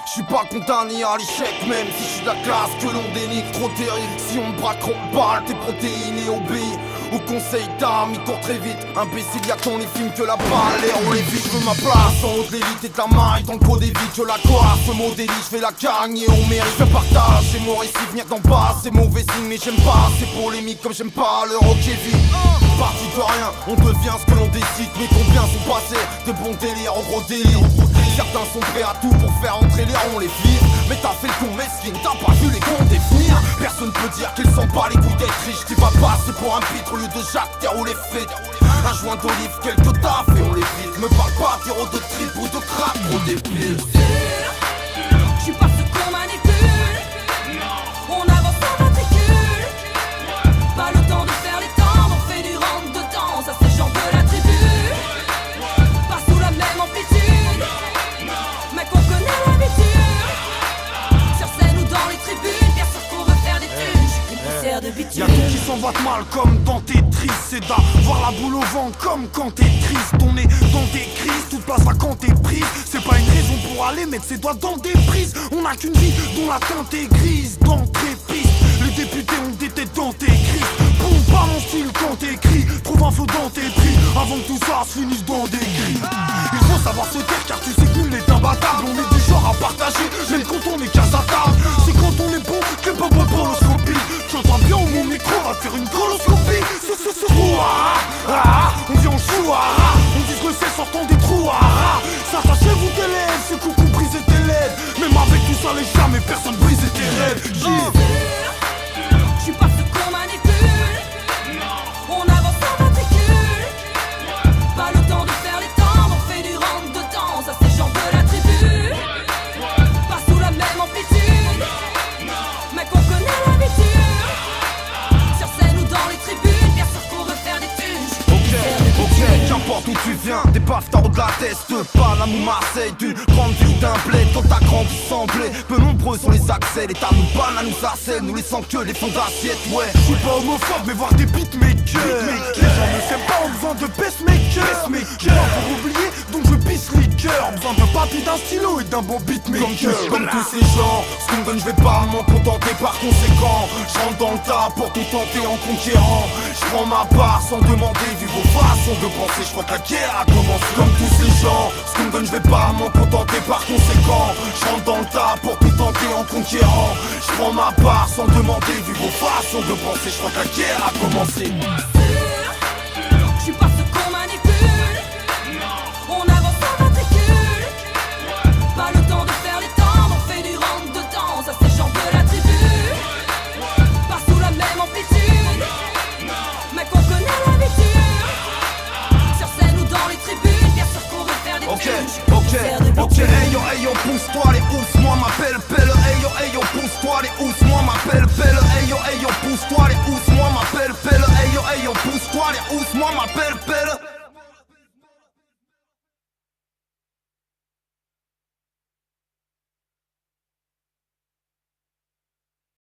Je suis pas condamné à l'échec, même si je suis de la classe que l'on dénigre. Trop terrible, si on me braque, on balle, tes protéines et obéis au conseil d'amis, cours très vite. Imbécile, y'a que dans les films que la balle et on les vite. Je veux ma place en haut de l'élite et ta maille dans le pot des vides. Je la coiffe, ce mot délit, je fais la gagne et on mérite. Je partage, c'est mon récit, venir d'en bas, c'est mauvais signe. Mais j'aime pas, c'est polémique comme j'aime pas le rock et vite. Parti de rien, on devient ce que l'on décide. Mais combien sont passés de bons délires au gros délire. Certains sont prêts à tout pour faire entrer les ronds, les vire. Mais t'as fait le con mesquine, t'as pas vu les comptes définir. Personne peut dire qu'ils sont pas les couilles d'être riches. Tu vas passer pour un pitre au lieu de Jacques, terre ou les frites. Un joint d'olive, quelques taffes et on les vide. Me parle pas d'héros de trip ou de crack, trop débile. Je suis pas ce qu'on manipule. On avance en matricule. Pas le temps de faire les temps, on fait du rentre de temps. Ça c'est genre de la tribu. Pas sous la même amplitude, mais qu'on connaît l'habitude. Sur scène ou dans les tribunes, bien sûr qu'on veut faire des thunes. Je suis poussière de bitume. Y'a tout qui s'en va de mal comme dans Tetris. C'est d'avoir la boule au vent comme quand t'es triste. On est dans des crises, toute place va quand t'es prise. C'est pas une raison pour aller mettre ses doigts dans des prises. On n'a qu'une vie dont la teinte est grise. Dans tes pistes, les députés ont des têtes dans tes crises. Pompe pas mon style quand t'écris. Trouve un flot dans tes prix avant que tout ça se finisse dans des grilles. Il faut savoir se taire car tu sais que nul est imbattable. On est du genre à partager, même quand on est qu'à sa table. C'est quand on est bon que pas de boloscopie. Tu entends bien où mon micro va faire une coloscopie. On vient en chouara. On dit que c'est sortant des trous. S'attachez-vous tes lèvres, c'est coucou briser tes lèvres. Même avec tout ça les jamais personne briser tes rêves. Je suis pas ce qu'on manipule. On avance en matricule. Pas le temps de faire les temps, on fait du rentre de temps. Ça c'est genre de la tribu. Pas sous la même amplitude, mais qu'on connaît l'habitude. Sur scène ou dans les tribunes, bien sûr qu'on veut faire des thunes. Ok, qu'importe où tu viens, des baffes t'en haut de la tête. Paname ou Marseille, d'une grande ville d'un bled. Quand t'as grandi semblé, peu nombreux sont les accès. L'État nous banne, nous harcèle, nous laissant que les fonds d'assiette. Ouais, je suis pas homophobe, mais voir des beatmakers. Les gens ne s'aiment pas, ont besoin de pacemaker. Pas pour oublier, donc je pisse les cœurs. Besoin de papier, d'un stylo et d'un bon beatmaker. Comme tous ces gens, ce qu'on me donne, je vais pas m'en contenter par conséquent. Je rentre dans le tas pour tout tenter en conquérant. Je prends ma part sans demander, vu vos façons de penser. Je crois que la guerre a commencé. Comme tous ces gens, ce qu'on me donne, je vais pas m'en contenter par conséquent. Je rentre dans le tas pour tout tenter en conquérant. Je prends ma part sans demander, vu vos façons de penser. Je crois que la guerre a commencé. Je suis pas ce qu'on manipule. On avance en matricule. Pas le temps de faire les temps, on fait du rentre de temps. Ça c'est genre de la tribu. Pas sous la même amplitude, mais qu'on connaît l'habitude. Sur scène ou dans les tribunes, bien sûr qu'on veut faire des thunes. Ok, hey yo, pousse-toi les housses, moi m'appelle Pelle. Hey yo, pousse-toi les housses, moi m'appelle Pelle. Hey yo, pousse-toi les housses, moi m'appelle Pelle. Hey yo, pousse-toi les housses, moi m'appelle Pelle.